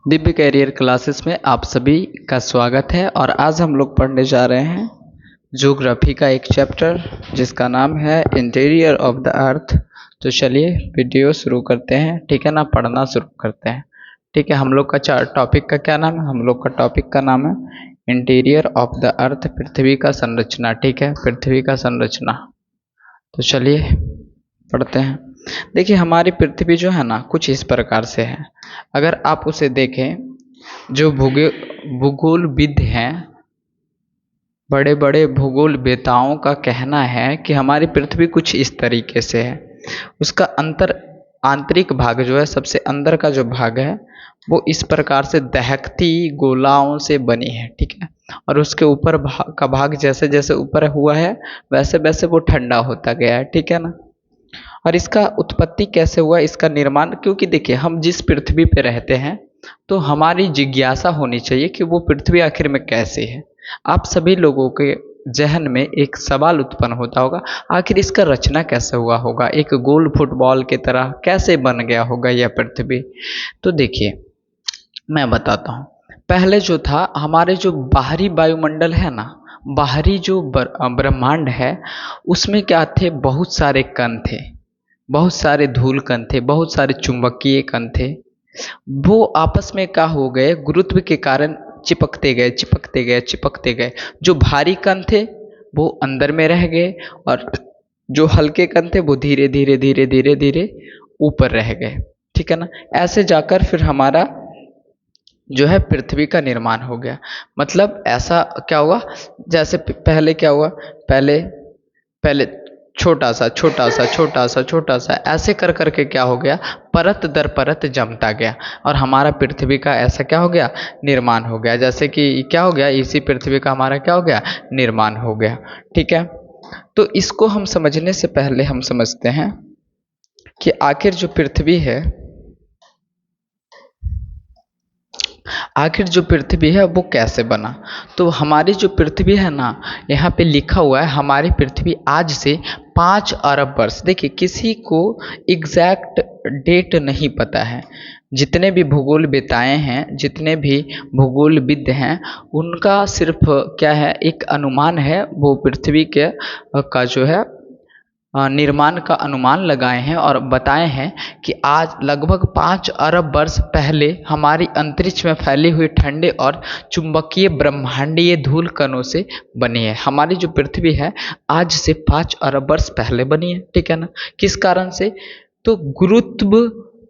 Divya career classes में आप सभी का स्वागत है। और आज हम लोग पढ़ने जा रहे हैं ज्योग्राफी का एक चैप्टर जिसका नाम है इंटीरियर ऑफ द अर्थ। तो चलिए वीडियो शुरू करते हैं, ठीक है ना, पढ़ना शुरू करते हैं। ठीक है, हम लोग का टॉपिक का क्या नाम है? हम लोग का टॉपिक का नाम है इंटीरियर ऑफ द अर्थ, पृथ्वी का संरचना। ठीक है, पृथ्वी का संरचना। तो चलिए पढ़ते हैं। देखिए, हमारी पृथ्वी जो है ना कुछ इस प्रकार से है। अगर आप उसे देखें, जो भूगोलविद हैं, बड़े बड़े भूगोलवेताओं का कहना है कि हमारी पृथ्वी कुछ इस तरीके से है। उसका आंतरिक भाग जो है, सबसे अंदर का जो भाग है वो इस प्रकार से दहकती गोलाओं से बनी है। ठीक है, और उसके ऊपर का भाग जैसे जैसे ऊपर हुआ है वैसे वैसे वो ठंडा होता गया है। ठीक है ना। और इसका उत्पत्ति कैसे हुआ, इसका निर्माण, क्योंकि देखिए हम जिस पृथ्वी पे रहते हैं तो हमारी जिज्ञासा होनी चाहिए कि वो पृथ्वी आखिर में कैसी है। आप सभी लोगों के जहन में एक सवाल उत्पन्न होता होगा, आखिर इसका रचना कैसे हुआ होगा, एक गोल फुटबॉल की तरह कैसे बन गया होगा यह पृथ्वी। तो देखिए मैं बताता हूँ। पहले जो था, हमारे जो बाहरी वायुमंडल है ना, बाहरी जो ब्रह्मांड है, उसमें क्या थे, बहुत सारे कण थे, बहुत सारे धूल कण थे, बहुत सारे चुंबकीय कण थे। वो आपस में क्या हो गए, गुरुत्व के कारण चिपकते गए चिपकते गए चिपकते गए। जो भारी कण थे वो अंदर में रह गए और जो हल्के कण थे वो धीरे धीरे धीरे धीरे धीरे ऊपर रह गए। ठीक है ना। ऐसे जाकर फिर हमारा जो है पृथ्वी का निर्माण हो गया। मतलब ऐसा क्या हुआ, जैसे पहले क्या हुआ, पहले पहले छोटा सा छोटा सा छोटा सा छोटा सा ऐसे कर करके क्या हो गया, परत दर परत जमता गया और हमारा पृथ्वी का ऐसा क्या हो गया, निर्माण हो गया। जैसे कि क्या हो गया, इसी पृथ्वी का हमारा क्या हो गया, निर्माण हो गया। ठीक है, तो इसको हम समझने से पहले हम समझते हैं कि आखिर जो पृथ्वी है, आखिर जो पृथ्वी है वो कैसे बना। तो हमारी जो पृथ्वी है ना, यहाँ पे लिखा हुआ है हमारी पृथ्वी आज से 5 अरब वर्ष। देखिए, किसी को एग्जैक्ट डेट नहीं पता है। जितने भी भूगोलवेताएं हैं, जितने भी भूगोलविद हैं, उनका सिर्फ क्या है, एक अनुमान है। वो पृथ्वी के का जो है निर्माण का अनुमान लगाए हैं और बताए हैं कि आज लगभग 5 अरब वर्ष पहले हमारी अंतरिक्ष में फैली हुई ठंडे और चुंबकीय ब्रह्मांडीय धूल कणों से बनी है। हमारी जो पृथ्वी है आज से 5 अरब वर्ष पहले बनी है। ठीक है ना। किस कारण से, तो गुरुत्व,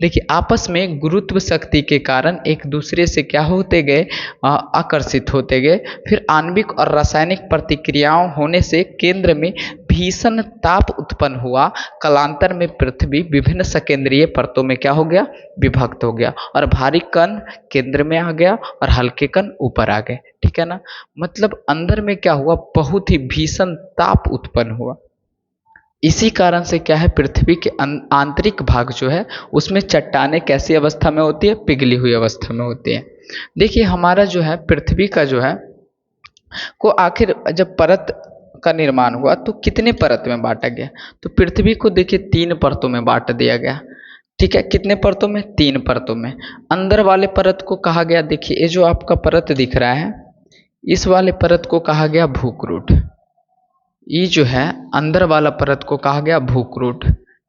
देखिए आपस में गुरुत्व शक्ति के कारण एक दूसरे से क्या होते गए, आकर्षित होते गए। फिर आणविक और रासायनिक प्रतिक्रियाओं होने से केंद्र में भीषण ताप उत्पन्न हुआ। कालांतर में पृथ्वी विभिन्न सकेंद्रीय परतों में क्या हो गया, विभक्त हो गया और भारी कण केंद्र में आ गया और हल्के कण ऊपर आ गए। ठीक है ना। मतलब अंदर में क्या हुआ, बहुत ही भीषण ताप उत्पन्न हुआ। इसी कारण से क्या है, पृथ्वी के आंतरिक भाग जो है उसमें चट्टानें कैसी अवस्था में होती है, पिघली हुई अवस्था में होती है। देखिए हमारा जो है पृथ्वी का जो है को आखिर जब परत का निर्माण हुआ तो कितने परत में बांटा गया, तो पृथ्वी को देखिए 3 परतों में बांट दिया गया। ठीक है, कितने परतों में, 3 परतों में। अंदर वाले परत को कहा गया, देखिए ये जो आपका परत दिख रहा है, इस वाले परत को कहा गया भूक्रूट। ये जो है अंदर वाला परत को कहा गया भूक्रूट।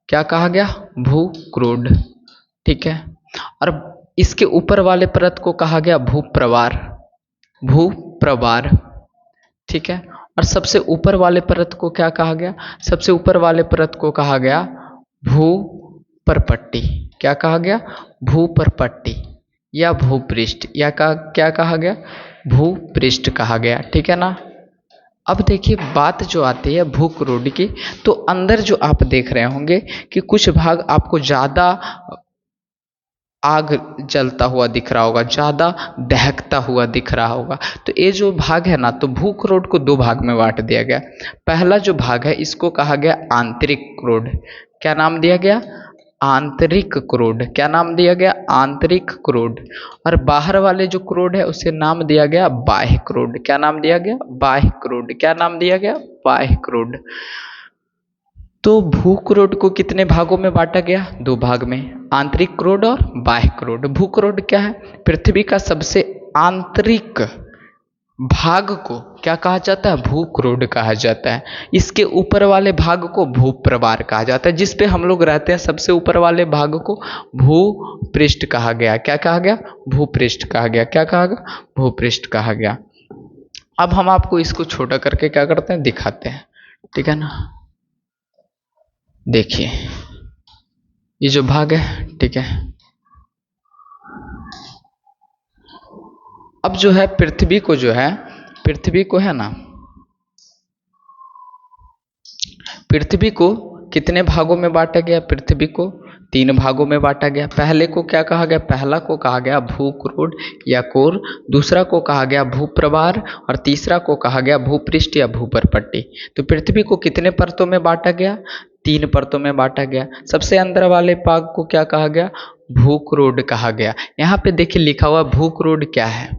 क्या कहा गया, भूक्रूट। ठीक है, और इसके ऊपर वाले परत को कहा गया भूप्रवार, भूप्रवार। ठीक है, और सबसे ऊपर वाले परत को क्या कहा गया, सबसे ऊपर वाले परत को कहा गया भूपरपट्टी। क्या कहा गया, भूपरपट्टी या भूपृष्ठ, या क्या कहा गया, भूपृष्ठ कहा गया। ठीक है ना। अब देखिए बात जो आती है भूक्रूट की, तो अंदर जो आप देख रहे होंगे कि कुछ भाग आपको ज़्यादा आग जलता हुआ दिख रहा होगा, ज़्यादा दहकता हुआ दिख रहा होगा। तो ये जो भाग है ना, तो भूक्रूट को 2 भाग में बांट दिया गया। पहला जो भाग है इसको कहा गया आंतरिक क्रोड। क्या नाम दिया गया, आंतरिक क्रोड। क्या नाम दिया गया, आंतरिक क्रोड। और बाहर वाले जो क्रोड है उसे नाम दिया गया बाह्य क्रोड। क्या नाम दिया गया, बाह्य क्रोड। क्या नाम दिया गया, बाह्य क्रोड। तो भू क्रोड को कितने भागों में बांटा गया? दो भाग में, आंतरिक क्रोड और बाह्य क्रोड। भू क्रोड क्या है? पृथ्वी का सबसे आंतरिक भाग को क्या कहा जाता है? भू क्रोड कहा जाता है। इसके ऊपर वाले भाग को भू प्रवार कहा जाता है। जिस पे हम लोग रहते हैं सबसे ऊपर वाले भाग को भू पृष्ठ कहा गया। क्या कहा गया? भू पृष्ठ कहा गया। क्या कहा गया? भू पृष्ठ कहा गया। अब हम आपको इसको छोटा करके क्या करते हैं? दिखाते हैं, ठीक है ना। देखिए ये जो भाग है, ठीक है, अब जो है पृथ्वी को जो है, पृथ्वी को है ना, पृथ्वी को कितने भागों में बांटा गया? पृथ्वी को तीन भागों में बांटा गया। पहले को क्या कहा गया? पहला को कहा गया भूक्रोड या कोर, दूसरा को कहा गया भूप्रवार और तीसरा को कहा गया भूपृष्ठ या भूपरपट्टी। तो पृथ्वी को कितने परतों में बांटा गया? तीन परतों में बांटा गया। सबसे अंदर वाले भाग को क्या कहा गया? भूक्रोड कहा गया। यहाँ पे देखिए लिखा हुआ भूक्रोड क्या है,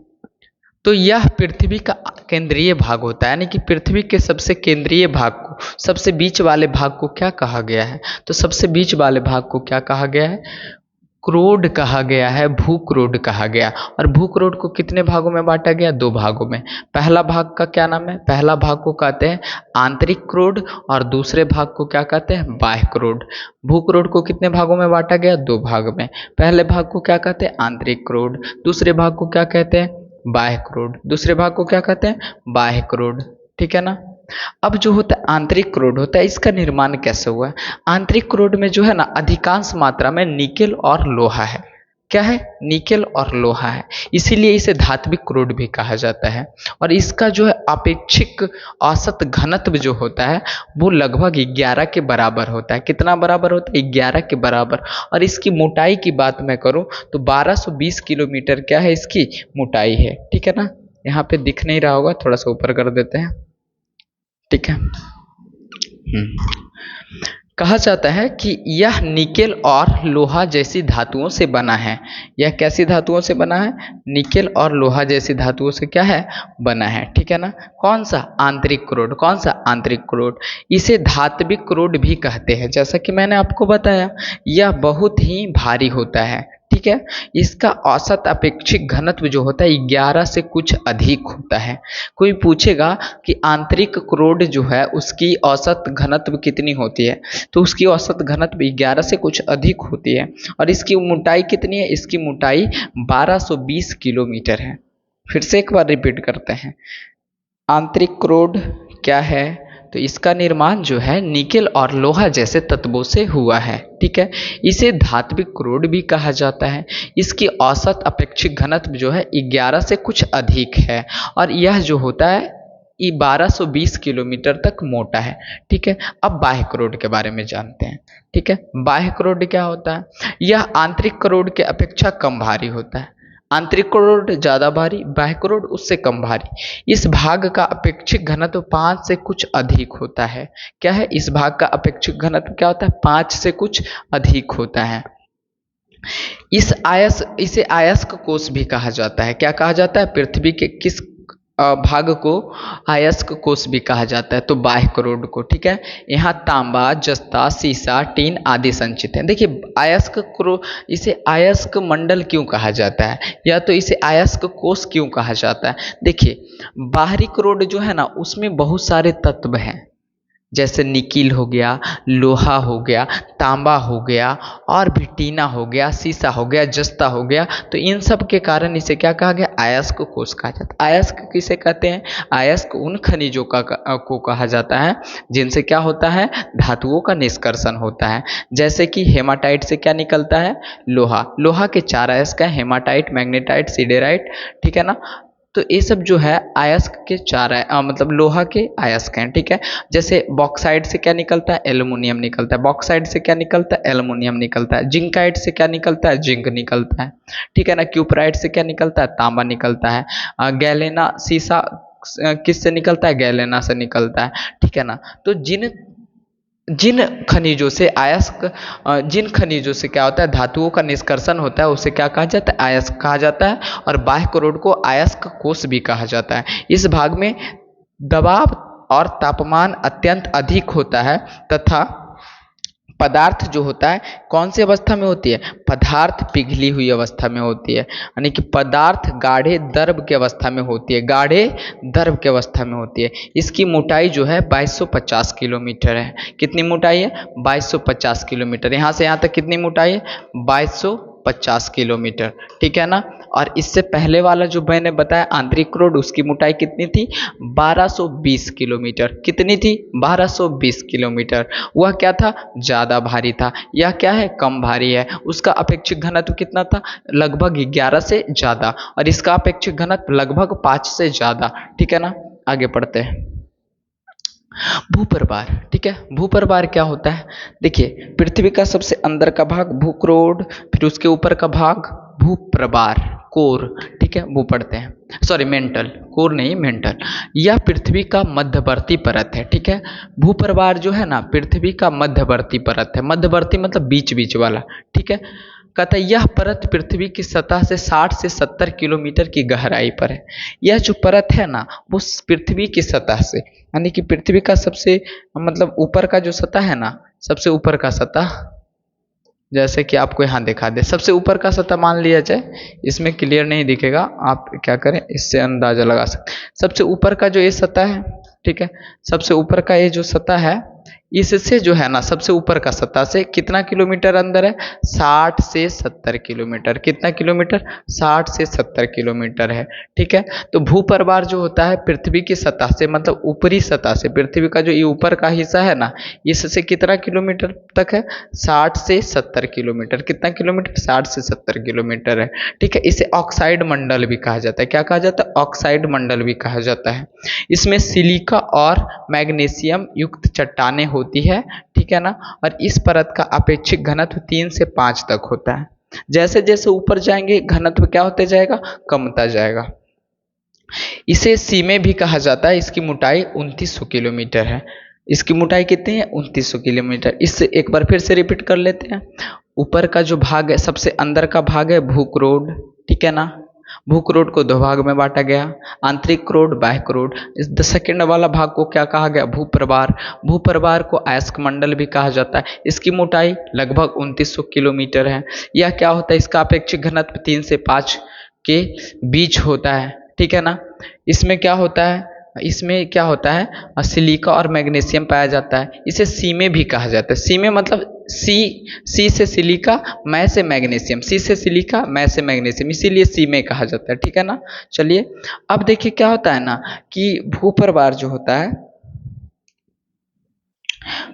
तो यह पृथ्वी का केंद्रीय भाग होता है, यानी कि पृथ्वी के सबसे केंद्रीय भाग को, सबसे बीच वाले भाग को क्या कहा गया है? तो सबसे बीच वाले भाग को क्या कहा गया है? क्रोड कहा गया है, भूक्रोड कहा गया। और भूक्रोड को कितने भागों में बांटा गया? दो भागों में। पहला भाग का क्या नाम है? पहला भाग को कहते हैं आंतरिक क्रोड और दूसरे भाग को क्या कहते हैं? बाह्य क्रोड। भूक्रोड को कितने भागों में बांटा गया? दो भाग में। पहले भाग को क्या कहते हैं? आंतरिक क्रोड। दूसरे भाग को क्या कहते हैं? बाह्य क्रोड। दूसरे भाग को क्या कहते हैं? बाह्य क्रोड, ठीक है ना। अब जो होता है आंतरिक क्रोड होता है, इसका निर्माण कैसे हुआ है? आंतरिक क्रोड में जो है ना अधिकांश मात्रा में निकेल और लोहा है। क्या है? निकेल और लोहा है, इसीलिए इसे धात्विक क्रोड भी कहा जाता है। और इसका जो है अपेक्षिक औसत घनत्व जो होता है वो लगभग 11 के बराबर होता है। कितना बराबर होता है? 11 के बराबर। और इसकी मोटाई की बात मैं करूं तो 1220 किलोमीटर क्या है इसकी मोटाई है, ठीक है ना। यहाँ पे दिख नहीं रहा होगा, थोड़ा सा ऊपर कर देते हैं, ठीक है। कहा जाता है कि यह निकेल और लोहा जैसी धातुओं से बना है। यह कैसी धातुओं से बना है? निकेल और लोहा जैसी धातुओं से क्या है? बना है, ठीक है ना। कौन सा? आंतरिक क्रोड। कौन सा? आंतरिक क्रोड। इसे धात्विक क्रोड भी कहते हैं। जैसा कि मैंने आपको बताया यह बहुत ही भारी होता है, ठीक है। इसका औसत अपेक्षिक घनत्व जो होता है 11 से कुछ अधिक होता है। कोई पूछेगा कि आंतरिक क्रोड जो है उसकी औसत घनत्व कितनी होती है, तो उसकी औसत घनत्व 11 से कुछ अधिक होती है। और इसकी मोटाई कितनी है? इसकी मोटाई 1220 किलोमीटर है। फिर से एक बार रिपीट करते हैं, आंतरिक क्रोड क्या है? तो इसका निर्माण जो है निकेल और लोहा जैसे तत्वों से हुआ है, ठीक है। इसे धात्विक क्रोड भी कहा जाता है। इसकी औसत अपेक्षित घनत्व जो है 11 से कुछ अधिक है और यह जो होता है ये 1220 किलोमीटर तक मोटा है, ठीक है। अब बाह्य क्रोड के बारे में जानते हैं, ठीक है। बाह्य क्रोड क्या होता है? यह आंतरिक क्रोड के अपेक्षा कम भारी होता है। आंतरिक क्रोड ज़्यादा भारी, बाह्य क्रोड उससे कम भारी। इस भाग का अपेक्षित घनत्व 5 से कुछ अधिक होता है। क्या है? इस भाग का अपेक्षित घनत्व क्या होता है? 5 से कुछ अधिक होता है। इसे अयस्क कोष भी कहा जाता है। क्या कहा जाता है? पृथ्वी के किस भाग को अयस्क कोष भी कहा जाता है? तो बाह्य क्रोड को, ठीक है। यहाँ तांबा, जस्ता, सीसा, टीन आदि संचित हैं। देखिए अयस्क क्रोड, इसे अयस्क मंडल क्यों कहा जाता है या तो इसे अयस्क कोष क्यों कहा जाता है? देखिए बाहरी क्रोड जो है ना उसमें बहुत सारे तत्व हैं, जैसे निकिल हो गया, लोहा हो गया, तांबा हो गया और भी टीना हो गया, सीसा हो गया, जस्ता हो गया। तो इन सब के कारण इसे क्या कहा गया? अयस्क कोष कहा जाता है। अयस्क किसे कहते हैं? अयस्क उन खनिजों को कहा जाता है जिनसे क्या होता है? धातुओं का निष्कर्षण होता है। जैसे कि हेमाटाइट से क्या निकलता है? लोहा। लोहा के 4 अयस्क हैं, हेमाटाइट, मैग्नेटाइट, सिडेराइट, ठीक है ना। तो ये सब जो है अयस्क के 4 मतलब लोहा के अयस्क हैं, ठीक है। जैसे बॉक्साइड से क्या निकलता है? एल्युमिनियम निकलता है। बॉक्साइड से क्या निकलता है? एल्युमिनियम निकलता है। जिंकाइट से क्या निकलता है? जिंक निकलता है, ठीक है ना। क्यूपराइट से क्या निकलता है? तांबा निकलता है। गैलेना सीसा किससे निकलता है? गैलेना से निकलता है, ठीक है ना। तो जिन खनिजों से जिन खनिजों से क्या होता है? धातुओं का निष्कर्षण होता है, उसे क्या कहा जाता है? अयस्क कहा जाता है। और बाह्य क्रोड को अयस्क कोष भी कहा जाता है। इस भाग में दबाव और तापमान अत्यंत अधिक होता है तथा पदार्थ जो होता है कौन सी अवस्था में होती है, पदार्थ पिघली हुई अवस्था में होती है, यानी कि पदार्थ गाढ़े द्रव की अवस्था में होती है, गाढ़े द्रव की अवस्था में होती है। इसकी मोटाई जो है 2250 किलोमीटर है। कितनी मोटाई है, 2250 किलोमीटर। यहाँ से यहाँ तक कितनी मोटाई है, 2250 किलोमीटर, ठीक है ना। और इससे पहले वाला जो मैंने बताया आंतरिक रोड, उसकी मोटाई कितनी थी, 1220 किलोमीटर। कितनी थी, 1220 किलोमीटर। वह क्या था, ज़्यादा भारी था। यह क्या है, कम भारी है। उसका अपेक्षिक घनत्व कितना था, लगभग 11 से ज़्यादा, और इसका अपेक्षिक घनत्व लगभग 5 से ज़्यादा, ठीक है ना। आगे पढ़ते हैं। भूप्रवार, ठीक है। भूप्रवार क्या होता है, देखिए पृथ्वी का सबसे अंदर का भाग भूक्रोड, फिर उसके ऊपर का भाग भूप्रवार, कोर, ठीक है। वो पढ़ते हैं, सॉरी मेंटल, कोर नहीं मेंटल। यह पृथ्वी का मध्यवर्ती परत है, ठीक है। भूप्रवार जो है ना पृथ्वी का मध्यवर्ती परत है। मध्यवर्ती मतलब बीच बीच वाला, ठीक है। कहता है यह परत पृथ्वी की सतह से 60 से 70 किलोमीटर की गहराई पर है। यह जो परत है ना वो पृथ्वी की सतह से, यानी कि पृथ्वी का सबसे मतलब ऊपर का जो सतह है ना, सबसे ऊपर का सतह, जैसे कि आपको यहाँ दिखा दे, सबसे ऊपर का सतह मान लिया जाए, इसमें क्लियर नहीं दिखेगा, आप क्या करें इससे अंदाजा लगा सकते। सबसे ऊपर का जो ये सतह है, ठीक है, सबसे ऊपर का ये जो सतह है, इससे जो है ना सबसे ऊपर का सतह से कितना किलोमीटर अंदर है, 60 से 70 किलोमीटर। कितना किलोमीटर, 60 से 70 किलोमीटर है, ठीक है। तो भूप्रवार जो होता है पृथ्वी की सतह से, मतलब ऊपरी सतह से, पृथ्वी का जो ये ऊपर का हिस्सा है ना, इससे कितना किलोमीटर तक है, 60 से 70 किलोमीटर। कितना किलोमीटर, 60 से 70 किलोमीटर है, ठीक है। इसे ऑक्साइड मंडल भी कहा जाता है। क्या कहा जाता है, ऑक्साइड मंडल भी कहा जाता है। इसमें सिलिका और मैग्नीशियम युक्त चट्टानें होती है, ठीक है ना। और इस परत का अपेक्षिक घनत्व 3 से 5 तक होता है। जैसे जैसे ऊपर जाएंगे घनत्व क्या होते जाएगा, कमता जाएगा। इसे सीमे भी कहा जाता है। इसकी मोटाई 2900 किलोमीटर है। इसकी मोटाई कितनी है, 2900 किलोमीटर। इससे एक बार फिर से रिपीट कर लेते हैं। ऊपर का जो भाग है, सबसे अंदर का भाग है भूक्रोड, ठीक है ना। भूक्रोड को दो भाग में बांटा गया, आंतरिक क्रोड, बाह्य क्रोड। इस सेकंड वाला भाग को क्या कहा गया, भूप्रवार। भूप्रवार को अयस्क मंडल भी कहा जाता है। इसकी मोटाई लगभग 2900 किलोमीटर है। यह क्या होता है, इसका अपेक्षिक घनत्व 3 से 5 के बीच होता है, ठीक है ना। इसमें क्या होता है, इसमें क्या होता है, सिलिका और मैग्नीशियम पाया जाता है। इसे सीमे भी कहा जाता है। सीमे मतलब सी से सिलिका, मै से मैग्नीशियम, सी से सिलिका, मै से मैग्नीशियम, इसीलिए सीमे कहा जाता है, ठीक है ना। चलिए अब देखिए क्या होता है ना कि भूप्रवार जो होता है,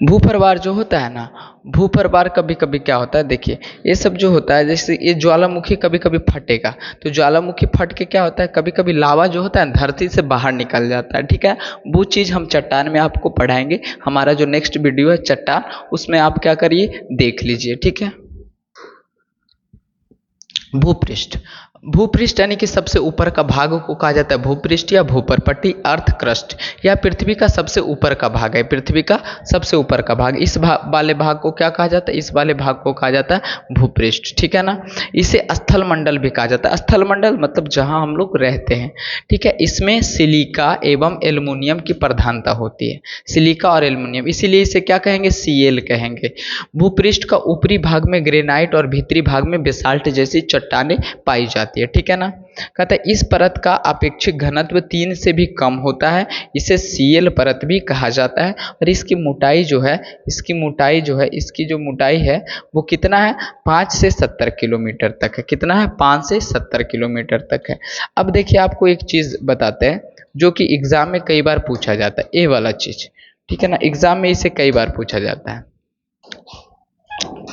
भूप्रवार जो होता है ना, भूप्रवार कभी कभी क्या होता है, देखिए ये सब जो होता है, जैसे ये ज्वालामुखी कभी कभी फटेगा, तो ज्वालामुखी फट के क्या होता है, कभी कभी लावा जो होता है धरती से बाहर निकल जाता है, ठीक है। वो चीज़ हम चट्टान में आपको पढ़ाएंगे। हमारा जो नेक्स्ट वीडियो है चट्टान, उसमें आप क्या करिए, देख लीजिए, ठीक है। भूपृष्ठ, भूपृष्ठ यानी कि सबसे ऊपर का भाग को कहा जाता है भूपृष्ठ या भूपरपट्टी, अर्थ क्रस्ट। यह पृथ्वी का सबसे ऊपर का भाग है, पृथ्वी का सबसे ऊपर का भाग। इस वाले भाग को क्या कहा जाता है, इस वाले भाग को कहा जाता है भूपृष्ठ, ठीक है ना। इसे स्थल मंडल भी कहा जाता है। स्थल मंडल मतलब जहां हम लोग रहते हैं, ठीक है। इसमें सिलिका एवं एल्युमिनियम की प्रधानता होती है, सिलिका और एल्युमिनियम, इसीलिए इसे क्या कहेंगे, Cl कहेंगे। भूपृष्ठ का ऊपरी भाग में ग्रेनाइट और भीतरी भाग में बेसाल्ट जैसी चट्टानें पाई जाती है, ठीक है ना। कहता है इस परत का अपेक्षित घनत्व 3 से भी कम होता है। इसे Cl परत भी कहा जाता है। और इसकी मोटाई जो है, इसकी जो मोटाई है वो कितना है, 5 से 70 किलोमीटर तक है। कितना है, 5 से 70 किलोमीटर तक है। अब देखिए आपको एक चीज़ बताते हैं जो कि एग्जाम में कई बार पूछा जाता है, ये वाला चीज़, ठीक है ना। एग्जाम में इसे कई बार पूछा जाता है,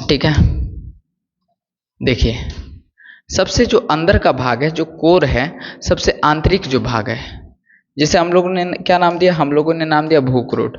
ठीक है। देखिए सबसे जो अंदर का भाग है, जो कोर है, सबसे आंतरिक जो भाग है, जिसे हम लोगों ने क्या नाम दिया, हम लोगों ने नाम दिया भूक्रोड।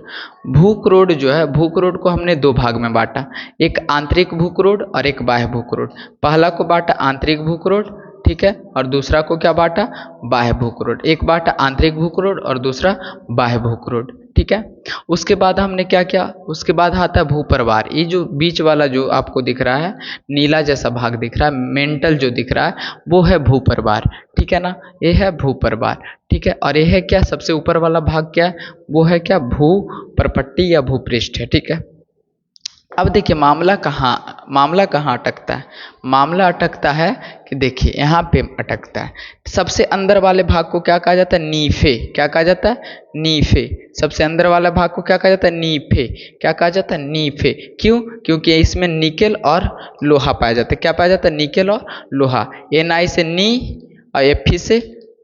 भूक्रोड जो है, भूक्रोड को हमने दो भाग में बांटा, एक आंतरिक भूक्रोड और एक बाह्य भूक्रोड। पहला को बांटा आंतरिक भूक्रोड, ठीक है, और दूसरा को क्या बांटा, बाह्य भूक्रोड। एक बांटा आंतरिक भूक्रोड और दूसरा बाह्य भूक्रोड, ठीक है। उसके बाद हमने क्या किया, उसके बाद आता है भूप्रवार। ये जो बीच वाला जो आपको दिख रहा है, नीला जैसा भाग दिख रहा है, मेंटल जो दिख रहा है, वो है भूप्रवार, ठीक है ना। ये है भूप्रवार, ठीक है। और ये है क्या, सबसे ऊपर वाला भाग क्या है, वो है क्या, भूपरपट्टी या भूपृष्ठ है, ठीक है। अब देखिए मामला कहाँ अटकता है। मामला अटकता है कि देखिए यहाँ पे अटकता है। सबसे अंदर वाले भाग को क्या कहा जाता है? नीफे। क्या कहा जाता है? नीफे। सबसे अंदर वाला भाग को क्या कहा जाता है? नीफे। क्या कहा जाता है? नीफे। क्यों? क्योंकि इसमें निकेल और लोहा पाया जाता है। क्या पाया जाता है? निकेल और लोहा। Ni से नी और Fe से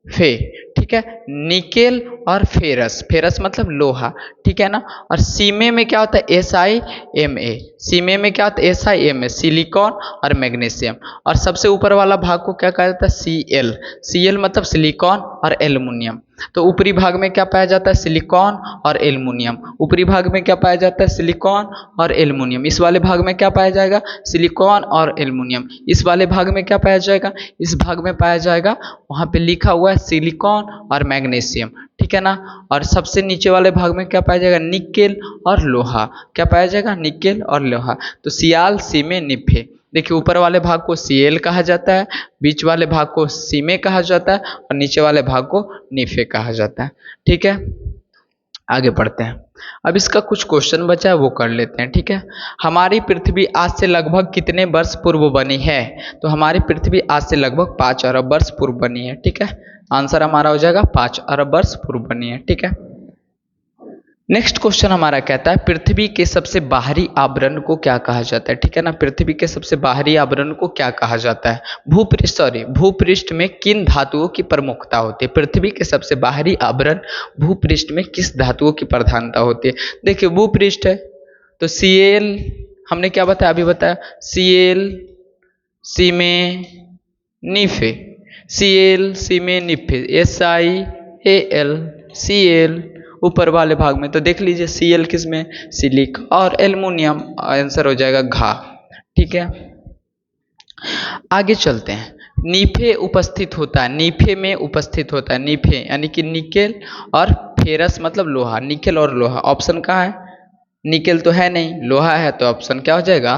फे। ठीक है, निकेल और फेरस। फेरस मतलब लोहा, ठीक है ना। और सीमे में क्या होता है? SiMa। सीमे में क्या होता है? SiMa, सिलिकॉन और मैग्नीशियम। और सबसे ऊपर वाला भाग को क्या कहा जाता है? Cl। Cl मतलब सिलिकॉन और एल्युमिनियम। तो ऊपरी भाग में क्या पाया जाता है? सिलिकॉन और एल्युमिनियम। ऊपरी भाग में क्या पाया जाता है? सिलिकॉन और एल्युमिनियम। इस वाले भाग में क्या पाया जाएगा? सिलिकॉन और एल्युमिनियम। इस वाले भाग में क्या पाया जाएगा? इस भाग में पाया जाएगा, वहाँ पे लिखा हुआ है सिलिकॉन और मैग्नीशियम, ठीक है ना। और सबसे नीचे वाले भाग में क्या पाया जाएगा? निकेल और लोहा। क्या पाया जाएगा? निकेल और लोहा। तो सियाल, सीमे, निफे। देखिए ऊपर वाले भाग को Cl कहा जाता है, बीच वाले भाग को सीमे कहा जाता है और नीचे वाले भाग को निफे कहा जाता है, ठीक है। आगे बढ़ते हैं। अब इसका कुछ क्वेश्चन बचा है वो कर लेते हैं, ठीक है। हमारी पृथ्वी आज से लगभग कितने वर्ष पूर्व बनी है? तो हमारी पृथ्वी आज से लगभग 5 अरब वर्ष पूर्व बनी है, ठीक है। आंसर हमारा हो जाएगा 5 अरब वर्ष पूर्व बनी है, ठीक है। नेक्स्ट क्वेश्चन हमारा कहता है पृथ्वी के सबसे बाहरी आवरण को क्या कहा जाता है, ठीक है ना। पृथ्वी के सबसे बाहरी आवरण को क्या कहा जाता है? भूपृष्ठ में किन धातुओं की प्रमुखता होती है? पृथ्वी के सबसे बाहरी आवरण भूपृष्ठ में किस धातुओं की प्रधानता होती है? देखिए भूपृष्ठ है तो Cl, हमने क्या बताया अभी बताया, Cl, सीमे, निफे। Cl, सीमे, निफे, SiAl, Cl। ऊपर वाले भाग में तो देख लीजिए Cl किस में? सिलिक और एल्युमिनियम। आंसर हो जाएगा घा, ठीक है। आगे चलते हैं। नीफे उपस्थित होता है, नीफे में उपस्थित होता है। नीफे यानी कि निकेल और फेरस मतलब लोहा। निकेल और लोहा, ऑप्शन कहाँ है? निकेल तो है नहीं, लोहा है, तो ऑप्शन क्या हो जाएगा?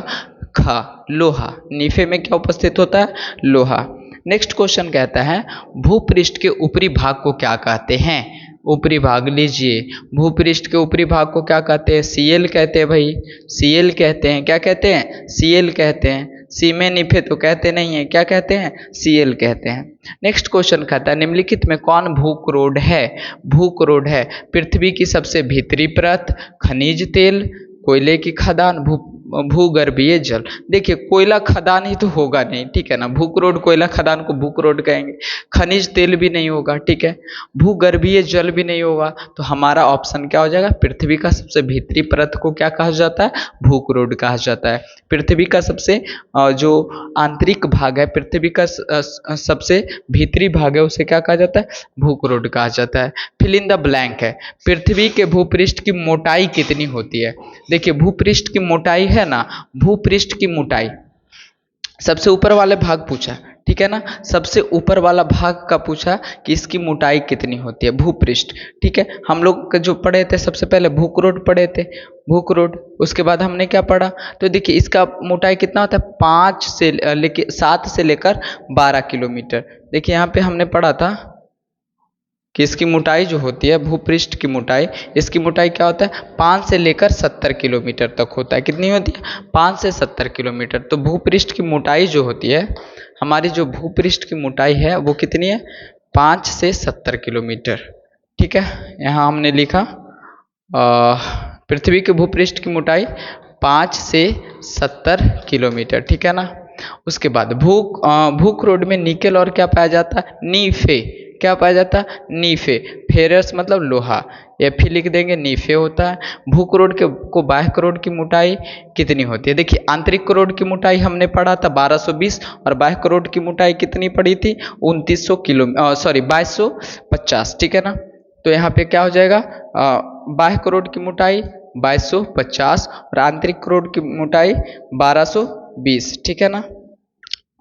खा, लोहा। नीफे में क्या उपस्थित होता है? लोहा। नेक्स्ट क्वेश्चन कहता है भूपृष्ठ के ऊपरी भाग को क्या कहते हैं? ऊपरी भाग लीजिए, भूपृष्ठ के ऊपरी भाग को क्या कहते हैं? Cl कहते हैं भाई, Cl कहते हैं। क्या कहते हैं? Cl कहते हैं। सीमे, निफे तो कहते नहीं है, क्या कहते हैं? Cl कहते हैं। नेक्स्ट क्वेश्चन कहता है निम्नलिखित में कौन भूकरोड है? भूकरोड है पृथ्वी की सबसे भीतरी परत, खनिज तेल, कोयले की खदान, भूगर्भीय जल। देखिए कोयला खदान ही तो होगा नहीं, ठीक है ना। भूकरोड, कोयला खदान को भूकरोड कहेंगे। खनिज तेल भी नहीं होगा, ठीक है। भूगर्भीय जल भी नहीं होगा, तो हमारा ऑप्शन क्या हो जाएगा? पृथ्वी का सबसे भीतरी परत को क्या कहा जाता है? भूकरोड कहा जाता है। पृथ्वी का सबसे जो आंतरिक भाग है, पृथ्वी का सबसे भीतरी भाग है, उसे क्या कहा जाता है? भूकरोड कहा जाता है। फिल इन द ब्लैंक है, पृथ्वी के भूपृष्ठ की मोटाई कितनी होती है? देखिए भूपृष्ठ की मोटाई है ना, भूपृष्ठ की मोटाई सबसे ऊपर वाले भाग पूछा, ठीक है ना। सबसे ऊपर वाला भाग का पूछा कि इसकी मोटाई कितनी होती है, भूपृष्ठ, ठीक है। हम लोग जो पढ़े थे सबसे पहले भूकरोड पढ़े थे, भूकरोड। उसके बाद हमने क्या पढ़ा? तो देखिए इसका मोटाई कितना होता है? 5 से लेके 7 से लेकर 12 किलोमीटर। देखिए यहाँ पे हमने पढ़ा था कि इसकी मोटाई जो होती है, भूपृष्ठ की मोटाई, इसकी मोटाई क्या होता है? 5 से लेकर 70 किलोमीटर तक होता है। कितनी होती है? 5 से 70 किलोमीटर। तो भूपृष्ठ की मोटाई जो होती है, हमारी जो भूपृष्ठ की मोटाई है वो कितनी है? 5 से 70 किलोमीटर, ठीक है। यहाँ हमने लिखा पृथ्वी के भूपृष्ठ की मोटाई 5 से 70 किलोमीटर, ठीक है ना। उसके बाद भूकरोड में निकेल और क्या पाया जाता है? नीफे। क्या पाया जाता है? नीफे। फेरस मतलब लोहा, Fe लिख देंगे, नीफे होता है। भूकरोड को बाह्य करोड़ की मोटाई कितनी होती है? देखिए आंतरिक करोड़ की मोटाई हमने पढ़ा था 1220 और बाह्य करोड़ की मोटाई कितनी पड़ी थी? 2250, ठीक है ना। तो यहाँ पे क्या हो जाएगा? बाह्य करोड़ की मोटाई 2250 और आंतरिक करोड़ की मोटाई 1220, ठीक है ना।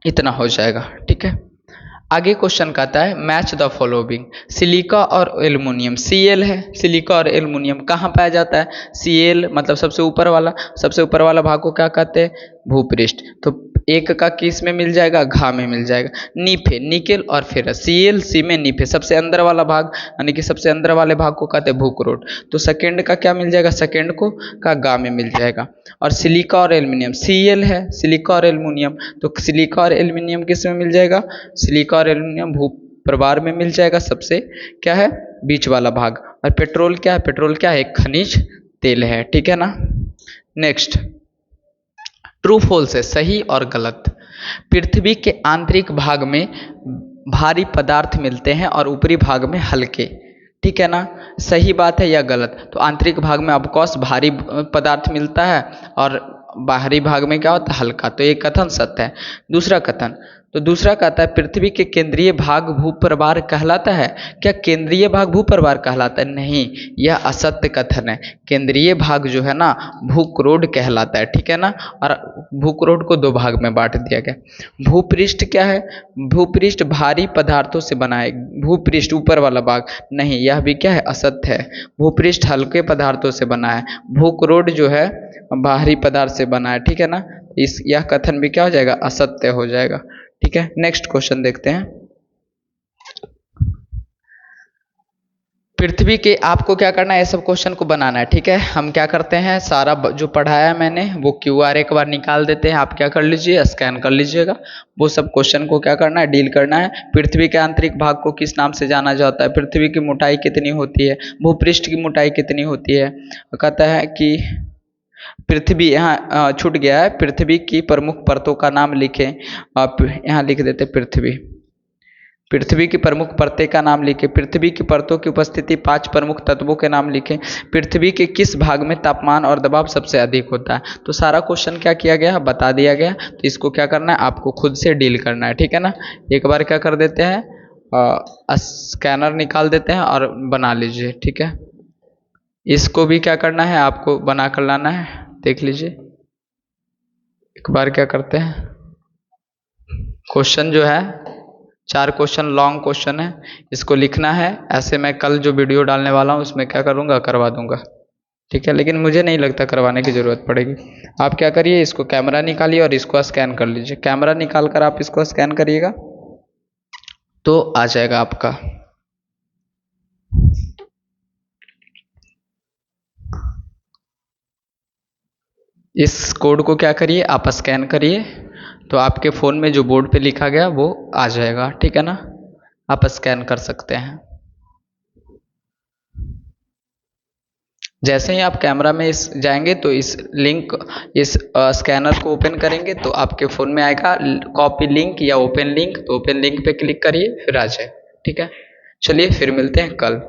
इतना हो जाएगा, ठीक है। आगे क्वेश्चन कहता है मैच द फॉलोइंग, सिलिका और एल्युमिनियम, Cl है, सिलिका और एल्युमिनियम कहाँ पाया जाता है? Cl मतलब सबसे ऊपर वाला भाग को क्या कहते हैं? भूपृष्ठ। तो एक का किस में मिल जाएगा? घा में मिल जाएगा। नीफ है, निकेल और फेरस, Cl सी में नीफ है, सबसे अंदर वाला भाग यानी कि सबसे अंदर वाले भाग को कहते हैं भूकरोट। तो सेकेंड का क्या मिल जाएगा? सेकेंड को का गा में मिल जाएगा। और सिलिका और एल्युमिनियम, Cl है, सिलिका और एल्युमिनियम, तो सिलिका और एल्युमिनियम किस में मिल जाएगा? सिलिका और एल्युमिनियम भू प्रवार में मिल जाएगा, सबसे क्या है? बीच वाला भाग। और पेट्रोल क्या है? पेट्रोल क्या है? एक खनिज तेल है, ठीक है ना। नेक्स्ट, ट्रू फॉल्स है, सही और गलत। पृथ्वी के आंतरिक भाग में भारी पदार्थ मिलते हैं और ऊपरी भाग में हल्के, ठीक है ना। सही बात है या गलत? तो आंतरिक भाग में ऑफकोर्स भारी पदार्थ मिलता है और बाहरी भाग में क्या होता है? हल्का। तो ये कथन सत्य है। दूसरा कथन, तो दूसरा कहता है पृथ्वी के केंद्रीय भाग भूप्रवार कहलाता है। क्या केंद्रीय भाग भूप्रवार कहलाता है? नहीं, यह असत्य कथन है। केंद्रीय भाग जो है ना भूकरोड कहलाता है, ठीक है ना। और भूकरोड को दो भाग में बांट दिया गया। भूपृष्ठ क्या है? भूपृष्ठ भारी पदार्थों से बना है। भूपृष्ठ ऊपर वाला भाग नहीं, यह भी क्या है? असत्य है। भूपृष्ठ हल्के पदार्थों से बना है, भूकरोड जो है बाहरी पदार्थ से बना है, ठीक है ना। यह कथन भी क्या हो जाएगा? असत्य हो जाएगा, ठीक है। नेक्स्ट क्वेश्चन देखते हैं। पृथ्वी के आपको क्या करना है? ये सब क्वेश्चन को बनाना है, ठीक है। हम क्या करते हैं, सारा जो पढ़ाया मैंने वो QR एक बार निकाल देते हैं। आप क्या कर लीजिए, स्कैन कर लीजिएगा। वो सब क्वेश्चन को क्या करना है? डील करना है। पृथ्वी के आंतरिक भाग को किस नाम से जाना जाता है? पृथ्वी की मोटाई कितनी होती है? भूपृष्ठ की मोटाई कितनी होती है? कहता है कि पृथ्वी, यहाँ छूट गया है, पृथ्वी की प्रमुख परतों का नाम लिखें। आप यहाँ लिख देते पृथ्वी, पृथ्वी की प्रमुख परतें का नाम लिखें। पृथ्वी की परतों की उपस्थिति 5 प्रमुख तत्वों के नाम लिखें। पृथ्वी के किस भाग में तापमान और दबाव सबसे अधिक होता है? तो सारा क्वेश्चन क्या किया गया? बता दिया गया। तो इसको क्या करना है? आपको खुद से डील करना है, ठीक है ना। एक बार क्या कर देते हैं, स्कैनर निकाल देते हैं और बना लीजिए, ठीक है। इसको भी क्या करना है? आपको बना कर लाना है, देख लीजिए। एक बार क्या करते हैं, क्वेश्चन जो है 4 क्वेश्चन लॉन्ग क्वेश्चन है, इसको लिखना है। ऐसे मैं कल जो वीडियो डालने वाला हूँ उसमें क्या करूँगा? करवा दूंगा, ठीक है। लेकिन मुझे नहीं लगता करवाने की ज़रूरत पड़ेगी। आप क्या करिए, इसको कैमरा निकालिए और इसको स्कैन कर लीजिए। कैमरा निकाल कर आप इसको स्कैन करिएगा तो आ जाएगा आपका। इस कोड को क्या करिए, आप स्कैन करिए तो आपके फ़ोन में जो बोर्ड पे लिखा गया वो आ जाएगा, ठीक है ना। आप स्कैन कर सकते हैं। जैसे ही आप कैमरा में इस जाएंगे तो इस लिंक, इस स्कैनर को ओपन करेंगे तो आपके फ़ोन में आएगा कॉपी लिंक या ओपन लिंक। तो ओपन लिंक पे क्लिक करिए, फिर आ जाए, ठीक है। चलिए फिर मिलते हैं कल।